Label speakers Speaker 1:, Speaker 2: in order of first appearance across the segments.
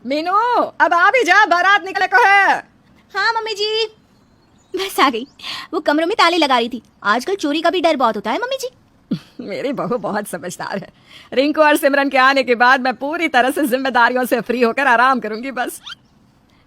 Speaker 1: मीनू, अब आ भी जा, बारात निकले को है।
Speaker 2: हाँ मम्मी जी, बस आ गई। वो कमरों में ताले लगा रही थी। आजकल चोरी का भी डर बहुत होता है मम्मी जी।
Speaker 1: मेरी बहू बहुत समझदार है। रिंकू और सिमरन के आने के बाद मैं पूरी तरह से जिम्मेदारियों से फ्री होकर आराम करूंगी बस।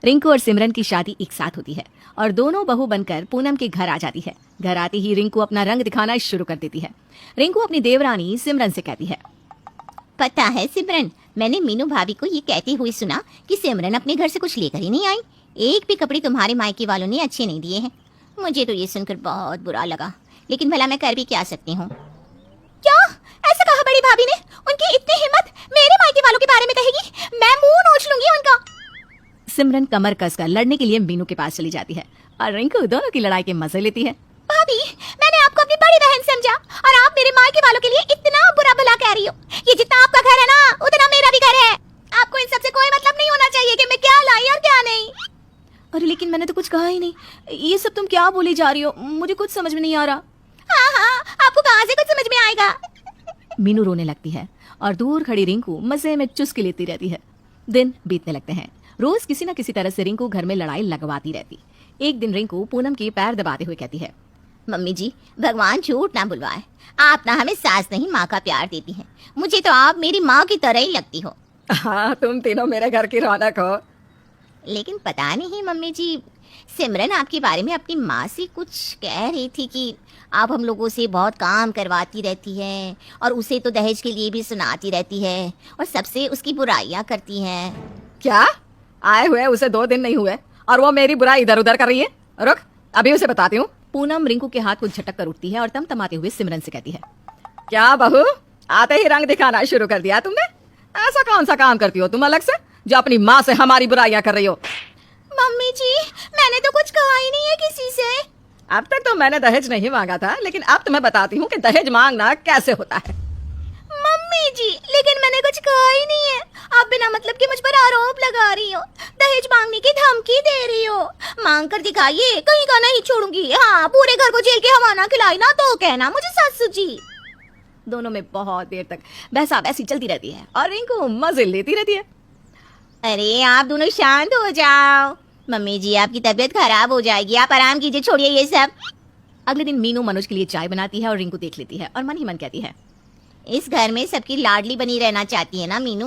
Speaker 2: रिंकू और सिमरन की शादी एक साथ होती है और दोनों बहू बनकर पूनम के घर आ जाती है। घर आते ही रिंकू अपना रंग दिखाना शुरू कर देती है। रिंकू अपनी देवरानी सिमरन से कहती है,
Speaker 3: पता है सिमरन, मैंने मीनू भाभी को ये कहते हुए सुना कि सिमरन अपने घर से कुछ लेकर ही नहीं आई। एक भी कपड़े तुम्हारे मायके वालों ने अच्छे नहीं दिए हैं। मुझे तो ये सुनकर बहुत बुरा लगा, लेकिन भला मैं कर भी क्या सकती हूँ।
Speaker 2: क्या ऐसा कहा बड़ी भाभी ने? उनकी इतनी हिम्मत मेरे मायके वालों के बारे में कहेगी? मैं मुंह नोच लूंगी उनका। सिमरन कमर कसकर लड़ने के लिए मीनू के पास चली जाती है और रिंकू दोनों की लड़ाई के मजे लेती है। भाभी, मैंने आपको अपनी बड़ी बहन समझा और आप मेरे मायके वालों के लिए इतना बुरा भला कह रही हो। ये जितना आपका घर है ना, उतना मेरा भी घर है। आपको इन सब से कोई मतलब नहीं होना चाहिए कि मैं क्या लाई और क्या नहीं। अरे लेकिन मैंने तो कुछ कहा ही नहीं। ये सब तुम क्या बोली जा रही हो? मुझे कुछ समझ में नहीं आ रहा। हाँ, आपको कहाँ से कुछ समझ में आएगा? मीनू रोने लगती है और दूर खड़ी रिंकू मजे में चुस्की लेती रहती है। दिन बीतने लगते हैं। रोज किसी न किसी तरह से रिंकू घर में लड़ाई लगवाती रहती। एक दिन रिंकू पूनम के पैर दबाते हुए कहती है,
Speaker 3: मम्मी जी, भगवान झूठ ना बुलवाए, आप ना हमें सास नहीं माँ का प्यार देती हैं। मुझे तो आप मेरी माँ की तरह ही लगती हो।
Speaker 1: हाँ, तुम तीनों मेरे घर की रौनक हो।
Speaker 3: लेकिन पता नहीं मम्मी जी, सिमरन आपके बारे में अपनी माँ से कुछ कह रही थी कि आप हम लोगों से बहुत काम करवाती रहती है और उसे तो दहेज के लिए भी सुनाती रहती है और सबसे उसकी बुराइयां करती हैं।
Speaker 1: क्या? आए हुए उसे 2 दिन नहीं हुए और वो मेरी बुराई इधर उधर कर रही है। रुक, अभी उसे बताती हूँ।
Speaker 2: पूनम रिंकू के हाथ को झटक कर उठती है और तमतमाते हुए सिमरन से कहती है,
Speaker 1: क्या बहू, आते ही रंग दिखाना शुरू कर दिया तुमने? ऐसा कौन सा काम करती हो तुम अलग से जो अपनी माँ से हमारी बुराइयां कर रही हो?
Speaker 2: मम्मी जी, मैंने तो कुछ कहा ही नहीं है किसी से।
Speaker 1: अब तक तो मैंने दहेज नहीं मांगा था, लेकिन अब तुम्हें बताती हूँ कि दहेज मांगना कैसे होता है।
Speaker 2: मम्मी जी, लेकिन मैंने कुछ कहा ही नहीं है। आप बिना मतलब के मुझ पर आरोप लगा रही हो, दहेज मांगने की धमकी दे रही हो। मांग कर दिखाइए, कहीं का नहीं छोड़ूंगी। हाँ, पूरे घर को जेल के हवा ना खिलाई ना तो कहना मुझे सासू जी। दोनों में बहुत देर तक बहसा बहसी चलती रहती है और रिंकू मजे लेती रहती है।
Speaker 3: अरे आप दोनों शांत हो जाओ। मम्मी जी, आपकी तबीयत खराब हो जाएगी, आप आराम कीजिए, छोड़िए ये सब।
Speaker 2: अगले दिन मीनू मनोज के लिए चाय बनाती है और रिंकू देख लेती है और मन ही मन कहती है,
Speaker 3: इस घर में सबकी लाडली बनी रहना चाहती है ना मीनू।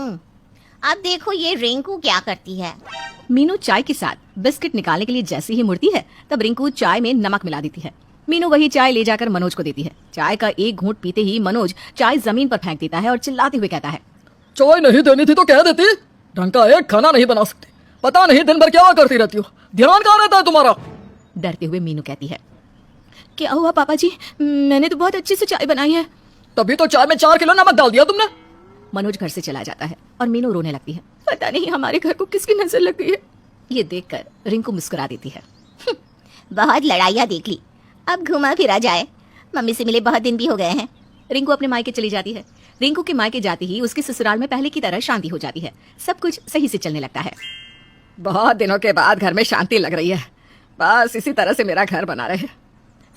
Speaker 3: अब देखो ये रिंकू क्या करती है।
Speaker 2: मीनू चाय के साथ बिस्किट निकालने के लिए जैसे ही मुड़ती है, तब रिंकू चाय में नमक मिला देती है। मीनू वही चाय ले जाकर मनोज को देती है। चाय का एक घूंट पीते ही मनोज चाय जमीन पर फेंक देता है और चिल्लाते हुए कहता है,
Speaker 4: चाय नहीं देनी थी तो कह देती। ढंग का एक खाना नहीं बना सकती। पता नहीं दिन भर क्या करती रहती हो, ध्यान कहाँ रहता है तुम्हारा?
Speaker 2: डरते हुए मीनू कहती है, क्या हुआ पापा जी, मैंने तो बहुत अच्छी से चाय बनाई है।
Speaker 4: तभी तो चाय में 4 किलो नमक डाल दिया तुमने।
Speaker 2: मनोज घर से चला जाता है और मीनू रोने लगती है। पता नहीं हमारे घर को किसकी नजर लग गई है। ये देखकर रिंकू मुस्कुरा देती है।
Speaker 3: बहुत लड़ाइयाँ देख ली, अब घुमा फिरा जाए। मम्मी से मिले बहुत दिन भी हो गए हैं।
Speaker 2: रिंकू अपने मायके चली जाती है। रिंकू के मायके जाती ही उसके ससुराल में पहले की तरह शांति हो जाती है। सब कुछ सही से चलने लगता है।
Speaker 1: बहुत दिनों के बाद घर में शांति लग रही है। बस इसी तरह से मेरा घर बना रहे।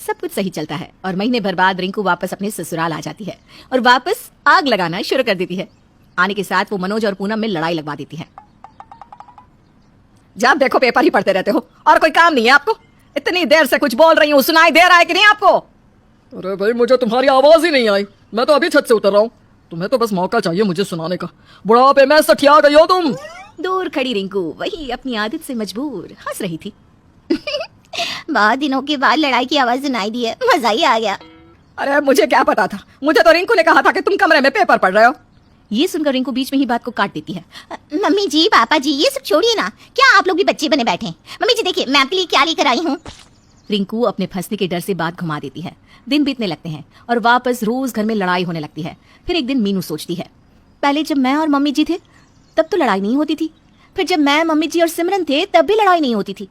Speaker 2: सब कुछ सही चलता है और महीने भर बाद रिंकू वापस अपने ससुराल आ जाती है और वापस आग लगाना शुरू कर देती है। आने के साथ वो मनोज और पूनम में लड़ाई लगवा देती है।
Speaker 1: जब देखो पेपर ही पढ़ते रहते हो और कोई काम नहीं है आपको। इतनी देर से कुछ बोल रही हूँ, सुनाई दे रहा है कि नहीं आपको?
Speaker 4: अरे भाई, मुझे तुम्हारी आवाज ही नहीं आई। मैं तो अभी छत से उतर रहा हूँ। तुम्हें तो बस मौका चाहिए मुझे सुनाने का। बुढ़ापे में सठिया गई हो तुम।
Speaker 2: दूर खड़ी रिंकू वही अपनी आदत से मजबूर हंस रही थी।
Speaker 3: बहुत दिनों के बाद लड़ाई की आवाज सुनाई दी है, मजा ही आ गया।
Speaker 1: अरे मुझे क्या पता था, मुझे तो रिंकू ने कहा था कि तुम कमरे में पेपर पढ़ रहे हो।
Speaker 2: ये सुनकर रिंकू बीच में ही बात को काट देती है।
Speaker 3: मम्मी जी, पापा जी, ये सब छोड़िए ना, क्या आप लोग भी बच्चे बने बैठे हैं? मम्मी जी देखिए, मैं आपके लिए क्या लेकर आई हूँ।
Speaker 2: रिंकू अपने फंसने के डर से बात घुमा देती है। दिन बीतने लगते हैं और वापस रोज घर में लड़ाई होने लगती है। फिर एक दिन मीनू सोचती है, पहले जब मैं और मम्मी जी थे तब तो लड़ाई नहीं होती थी, फिर जब मैं, मम्मी जी और सिमरन थे तब भी लड़ाई नहीं होती थी।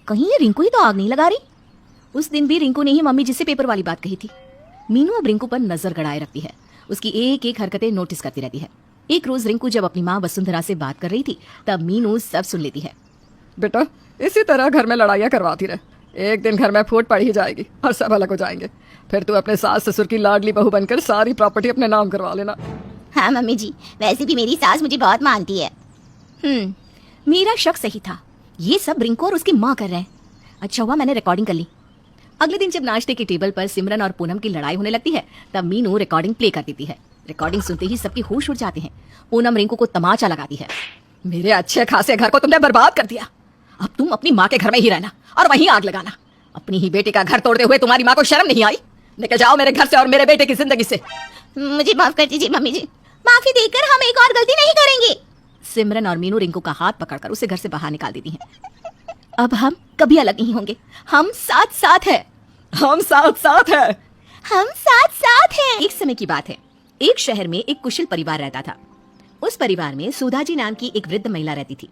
Speaker 2: कहीं ये रिंकू ही तो आग नहीं लगा रही। उस दिन भी रिंकू ने ही मम्मी जी से पेपर वाली बात कही थी। मीनू अब रिंकू पर नजर गड़ाए रखती है। उसकी एक एक हरकतें नोटिस करती रहती है। एक रोज रिंकू जब अपनी माँ वसुंधरा से बात कर रही थी तब मीनू सब सुन लेती है।
Speaker 1: बेटा, इसी तरह घर में लड़ाइयाँ करवाती रहे, एक दिन घर में फूट पड़ ही जाएगी और सब अलग हो जाएंगे। फिर तू अपने सास ससुर की लाडली बहू बनकर सारी प्रॉपर्टी अपने नाम करवा लेना।
Speaker 3: हाँ मम्मी जी, वैसे भी मेरी सास मुझे बहुत मानती है।
Speaker 2: मेरा शक सही था। ये सब रिंकू और उसकी माँ कर रहे हैं। अच्छा हुआ मैंने रिकॉर्डिंग कर ली। अगले दिन जब नाश्ते के टेबल पर सिमरन और पूनम की लड़ाई होने लगती है तब मीनू रिकॉर्डिंग प्ले कर देती है। रिकॉर्डिंग सुनते ही सबके होश उड़ जाते हैं। पूनम रिंकू को तमाचा लगाती है।
Speaker 1: मेरे अच्छे खासे घर को तुमने बर्बाद कर दिया। अब तुम अपनी माँ के घर में ही रहना और वहीं आग लगाना। अपनी ही बेटी का घर तोड़ते हुए तुम्हारी माँ को शर्म नहीं आई? निकल जाओ मेरे घर से और मेरे बेटे की जिंदगी से।
Speaker 3: मुझे माफ कर दीजिए मम्मी जी, माफी देकर हम एक और गलती नहीं करेंगे।
Speaker 2: सिमरन और मीनू रिंकू का हाथ पकड़कर उसे घर से बाहर निकाल देती हैं। अब हम कभी अलग नहीं होंगे। हम साथ साथ हैं।
Speaker 1: हम साथ साथ हैं।
Speaker 3: हम साथ साथ हैं।
Speaker 2: एक समय की बात है। एक शहर में एक कुशल परिवार रहता था। उस परिवार में सुधा जी नाम की एक वृद्ध महिला रहती थी।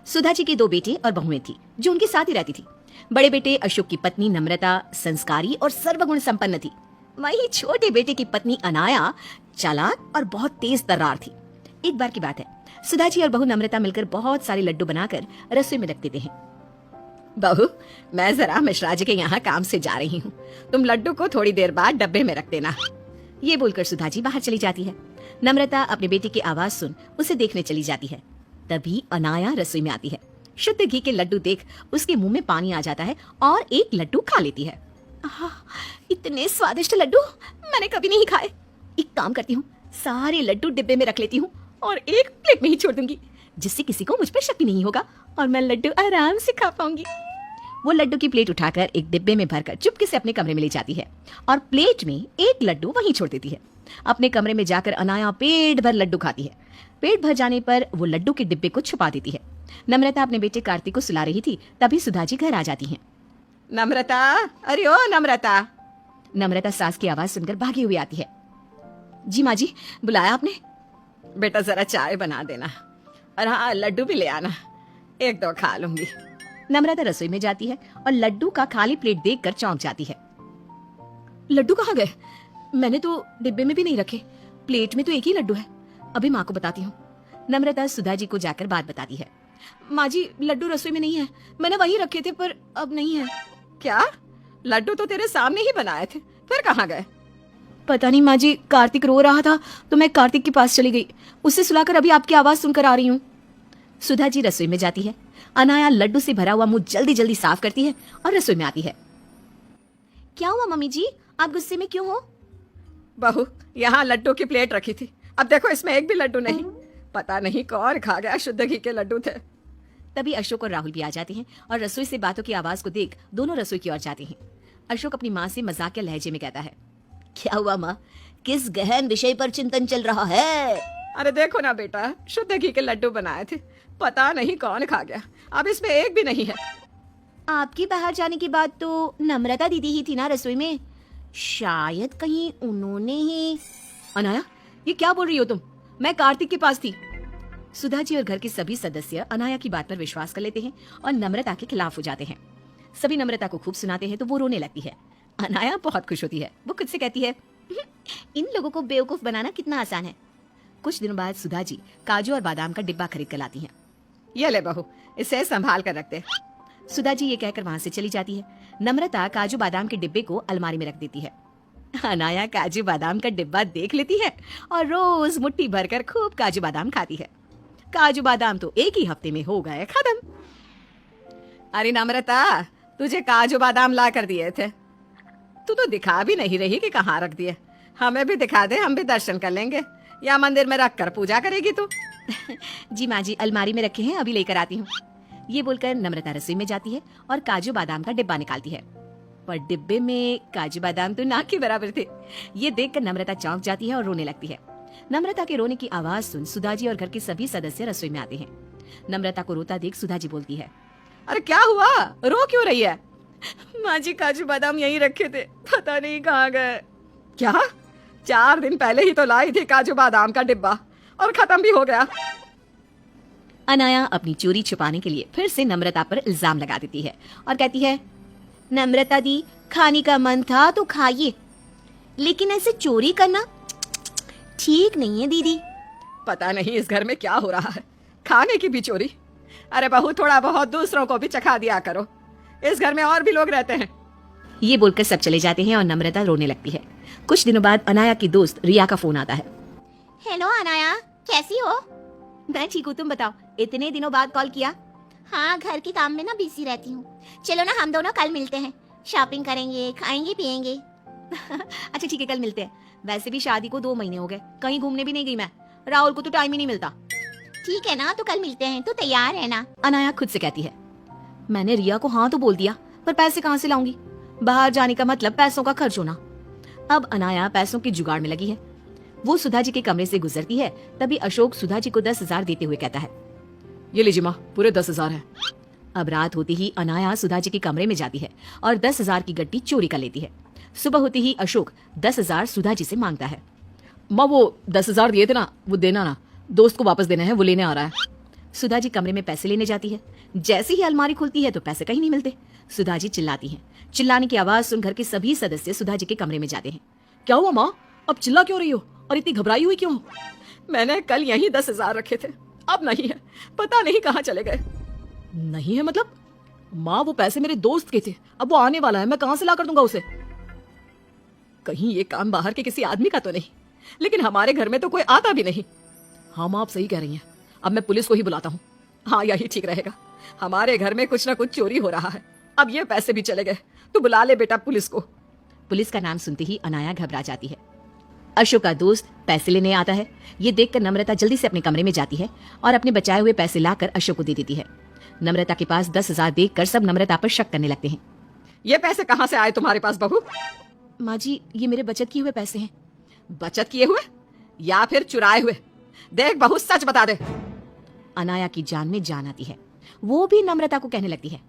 Speaker 2: सुधा जी के 2 बेटे और बहुएं थी जो उनके साथ ही रहती थी। बड़े बेटे अशोक की पत्नी नम्रता संस्कारी और सर्वगुण संपन्न थी। वहीं छोटे बेटे की पत्नी अनाया चालाक और बहुत तेज तर्रार थी। एक बार की बात है, सुधा जी और बहू नम्रता मिलकर बहुत सारे लड्डू बनाकर रसोई में रख देते हैं।
Speaker 1: बहू, मैं जरा मिश्रा जी के यहाँ काम से जा रही हूँ। तुम लड्डू को थोड़ी देर बाद डब्बे में रख देना।
Speaker 2: ये बोलकर सुधा जी बाहर चली जाती है। नम्रता अपने बेटे की आवाज सुन उसे देखने चली जाती है। तभी अनाया रसोई में आती है। शुद्ध घी के लड्डू देख उसके मुंह में पानी आ जाता है और एक लड्डू खा लेती है। इतने स्वादिष्ट लड्डू मैंने कभी नहीं खाए। एक काम करती हूँ, सारे लड्डू डिब्बे में रख लेती हूँ और एक प्लेट में ही छोड़ दूंगी, जिससे किसी को मुझ पर शक भी नहीं होगा और मैं लड्डू आराम से खा पाऊंगी। वो लड्डू की प्लेट उठाकर एक डिब्बे में भरकर चुपके से अपने कमरे में ले जाती है और प्लेट में एक लड्डू वहीं छोड़ देती है। अपने कमरे में जाकर अनाया पेट भर लड्डू खाती है। पेट भर जाने पर वो लड्डू के डिब्बे को छुपा देती है। नम्रता अपने बेटे कार्तिक को सुला रही थी, तभी सुधा जी घर आ जाती हैं।
Speaker 1: नम्रता, अरे ओ नम्रता।
Speaker 2: नम्रता सास की आवाज सुनकर भागी हुई आती है। जी माँ जी, बुलाया आपने?
Speaker 1: बेटा जरा चाय बना देना और हाँ लड्डू भी ले आना, 1-2 खा लूंगी।
Speaker 2: नम्रता रसोई में जाती है और लड्डू का खाली प्लेट देखकर चौंक जाती है। लड्डू कहाँ गए? मैंने तो डिब्बे में भी नहीं रखे। प्लेट में तो एक ही लड्डू है। अभी माँ को बताती हूँ। नम्रता सुधा जी को जाकर बात बताती है। माँ जी, लड्डू रसोई में नहीं है। मैंने वहीं रखे थे पर अब नहीं है।
Speaker 1: क्या? लड्डू तो तेरे सामने ही बनाए थे, फिर कहाँ गए?
Speaker 2: पता नहीं माँ जी, कार्तिक रो रहा था तो मैं कार्तिक के पास चली गई। उसे सुलाकर अभी आपकी आवाज सुनकर आ रही हूँ। सुधा जी रसोई में जाती है। अनाया लड्डू से भरा हुआ मुंह जल्दी जल्दी साफ करती है और रसोई में आती है। क्या हुआ मम्मी जी, आप गुस्से में क्यों हो?
Speaker 1: बहू, यहाँ लड्डू की प्लेट रखी थी, अब देखो इसमें एक भी लड्डू नहीं। पता नहीं कौन खा गया, शुद्ध घी के लड्डू थे।
Speaker 2: तभी अशोक और राहुल भी आ जाते हैं और रसोई से बातों की आवाज को देख दोनों रसोई की ओर जाते हैं। अशोक अपनी माँ से मजाकिया लहजे में कहता है।
Speaker 3: क्या हुआ माँ, किस गहन विषय पर चिंतन चल रहा है?
Speaker 1: अरे देखो ना बेटा, शुद्ध घी के लड्डू बनाए थे, पता नहीं कौन खा गया, अब इसमें एक भी नहीं है।
Speaker 3: आपके बाहर जाने के बाद तो नम्रता दीदी ही थी ना रसोई में, शायद कहीं उन्होंने ही।
Speaker 2: अनाया, ये क्या बोल रही हो तुम? मैं कार्तिक के पास थी। सुधा जी और घर के सभी सदस्य अनाया की बात पर विश्वास कर लेते हैं और नम्रता के खिलाफ हो जाते हैं। सभी नम्रता को खूब सुनाते हैं तो वो रोने लगती है। अनाया बहुत खुश होती है। वो खुद से कहती है,
Speaker 3: इन लोगों को बेवकूफ बनाना कितना आसान है।
Speaker 2: कुछ दिनों बाद सुधा जी काजू और बादाम का डिब्बा खरीद कर लाती हैं।
Speaker 1: ये ले बहू, इसे संभाल कर रखते।
Speaker 2: सुधा जी ये कहकर वहां से चली जाती है। नम्रता काजू बादाम के डिब्बे को अलमारी में रख देती है। अनाया काजू बादाम का डिब्बा देख लेती है और रोज मुट्ठी भरकर खूब काजू बादाम खाती है। काजू बादाम तो एक ही हफ्ते में हो गए खत्म।
Speaker 1: अरे नम्रता, तुझे काजू बादाम ला कर दिए थे, तू तो दिखा भी नहीं रही कि कहाँ रख दिए। हमें भी दिखा दे, हम भी दर्शन कर लेंगे, या मंदिर में रख कर पूजा करेगी तू?
Speaker 2: जी माँ जी, अलमारी में रखे हैं, अभी लेकर आती हूँ। ये बोलकर नम्रता रसोई में जाती है और काजू बादाम का डिब्बा निकालती है, पर डिब्बे में काजू बादाम तो ना के बराबर थे। ये देखकर नम्रता चौंक जाती है और रोने लगती है। नम्रता के रोने की आवाज सुन सुधा जी और घर के सभी सदस्य रसोई में आते हैं। नम्रता को रोता देख सुधा जी बोलती है,
Speaker 1: अरे क्या हुआ, रो क्यों रही है? माँ जी, काजू बादाम यहीं रखे थे, पता नहीं कहाँ गए। क्या? 4 दिन पहले ही तो लाई थी काजू बादाम का डिब्बा और खत्म भी हो गया।
Speaker 2: अनाया अपनी चोरी छुपाने के लिए फिर से नम्रता पर इल्जाम लगा देती है और कहती है,
Speaker 3: नम्रता दी, खाने का मन था तो खाइए, लेकिन ऐसे चोरी करना ठीक नहीं है दीदी।
Speaker 1: पता नहीं इस घर में क्या हो रहा है, खाने की भी चोरी। अरे बहू, थोड़ा बहुत दूसरों को भी चखा दिया करो, इस घर में और भी लोग रहते हैं।
Speaker 2: ये बोलकर सब चले जाते हैं और नम्रता रोने लगती है। कुछ दिनों बाद अनाया की दोस्त रिया का फोन आता है।
Speaker 3: हेलो अनाया, कैसी हो?
Speaker 2: मैं ठीक हूँ, तुम बताओ इतने दिनों बाद कॉल किया।
Speaker 3: हाँ, घर के काम में ना बिजी रहती हूँ। चलो ना, हम दोनों कल मिलते हैं, शॉपिंग करेंगे, खाएंगे पिएंगे।
Speaker 2: अच्छा ठीक है, कल मिलते हैं। वैसे भी शादी को 2 महीने हो गए, कहीं घूमने भी नहीं गई मैं। राहुल को तो टाइम ही नहीं मिलता।
Speaker 3: ठीक है ना, तो कल मिलते हैं, तो तैयार है ना?
Speaker 2: अनाया खुद से कहती है, मैंने रिया को हाँ तो बोल दिया, पर पैसे कहाँ से लाऊंगी? बाहर जाने का मतलब पैसों का खर्च होना। अब अनाया पैसों की जुगाड़ में लगी है। वो सुधा जी के कमरे से गुजरती है, तभी अशोक सुधा जी को 10,000 देते हुए कहता है,
Speaker 4: ये लीजिए माँ, पूरे 10,000 है।
Speaker 2: अब रात होती ही अनाया सुधा जी के कमरे में जाती है और 10,000 की गड्डी चोरी कर लेती है। सुबह होती ही अशोक 10,000 सुधा जी से मांगता है।
Speaker 4: माँ वो 10,000 दिए थे ना, वो देना ना, दोस्त को वापस देना है, वो लेने आ रहा है।
Speaker 2: सुधा जी कमरे में पैसे लेने जाती है। जैसे ही अलमारी खुलती है तो पैसे कहीं नहीं मिलते। सुधा जी चिल्लाती हैं। चिल्लाने की आवाज सुन घर के सभी सदस्य सुधा जी के कमरे में जाते हैं।
Speaker 4: क्या हुआ माँ, अब चिल्ला क्यों रही हो और इतनी घबराई हुई क्यों?
Speaker 1: मैंने कल यहीं 10,000 रखे थे, अब नहीं है, पता नहीं कहाँ चले गए।
Speaker 4: नहीं है मतलब? माँ वो पैसे मेरे दोस्त के थे, अब वो आने वाला है, मैं कहाँ से ला कर दूंगा उसे?
Speaker 1: कहीं ये काम बाहर के किसी आदमी का तो नहीं, लेकिन हमारे घर में तो कोई आता भी नहीं।
Speaker 4: हाँ माँ, आप सही कह रही हैं, अब मैं पुलिस को ही बुलाता हूँ।
Speaker 1: हाँ, यही ठीक रहेगा। हमारे घर में कुछ ना कुछ चोरी हो रहा है, अब ये पैसे भी चले गए, तो बुला ले बेटा पुलिस को।
Speaker 2: पुलिस का नाम सुनते ही अनाया घबरा जाती है। अशोक का दोस्त पैसे लेने आता है। ये देखकर नम्रता जल्दी से अपने कमरे में जाती है और अपने बचाए हुए पैसे लाकर अशोक को दे देती है। नम्रता के पास 10,000 देखकर सब नम्रता पर शक करने लगते हैं।
Speaker 1: ये पैसे कहाँ से आए तुम्हारे पास बहू?
Speaker 2: माँ जी, ये मेरे बचत किए हुए पैसे हैं।
Speaker 1: बचत किए हुए या फिर चुराए हुए? देख बहू, सच बता दे।
Speaker 2: अनाया की जान में जान आती है। वो भी नम्रता को कहने लगती है,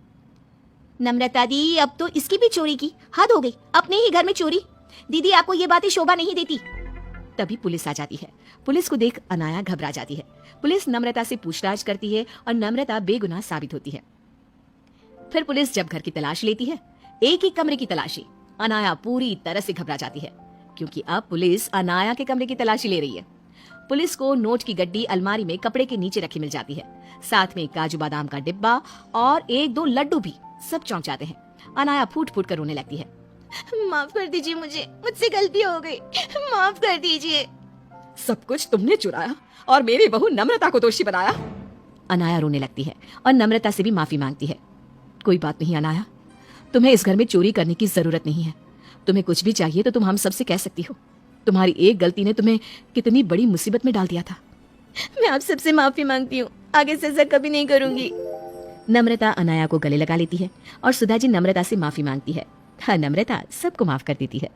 Speaker 3: नम्रता दी, अब तो इसकी भी चोरी की हद हो गई, अपने ही घर में चोरी। दीदी, आपको ये बातें शोभा नहीं देती।
Speaker 2: तभी पुलिस आ जाती है। पुलिस को देख अनाया घबरा जाती है। पुलिस नम्रता से पूछताछ करती है और नम्रता बेगुनाह साबित होती है। फिर पुलिस जब घर की तलाश लेती है, एक एक कमरे की तलाशी, अनाया पूरी तरह से घबरा जाती है, क्योंकि अब पुलिस अनाया के कमरे की तलाशी ले रही है। पुलिस को नोट की गड्डी अलमारी में कपड़े के नीचे रखी मिल जाती है, साथ में काजू बादाम का डिब्बा और 1-2 लड्डू भी। सब चौंक जाते हैं। अनाया फूट फूट कर रोने लगती है।
Speaker 3: माफ कर दीजिए मुझे, मुझसे गलती हो गई, माफ कर दीजिए।
Speaker 1: सब कुछ तुमने चुराया और मेरी बहू नम्रता को दोषी बनाया।
Speaker 2: अनाया रोने लगती है और नम्रता से भी माफी मांगती है। कोई बात नहीं अनाया, तुम्हें इस घर में चोरी करने की जरूरत नहीं है। तुम्हें कुछ भी चाहिए तो तुम हम सबसे कह सकती हो। तुम्हारी एक गलती ने तुम्हें कितनी बड़ी मुसीबत में डाल दिया था।
Speaker 3: मैं आप सबसे माफी मांगती हूँ, आगे से ऐसा कभी नहीं करूंगी।
Speaker 2: नम्रता अनाया को गले लगा लेती है और सुधा जी नम्रता से माफी मांगती है। हाँ, नम्रता सबको माफ कर देती है।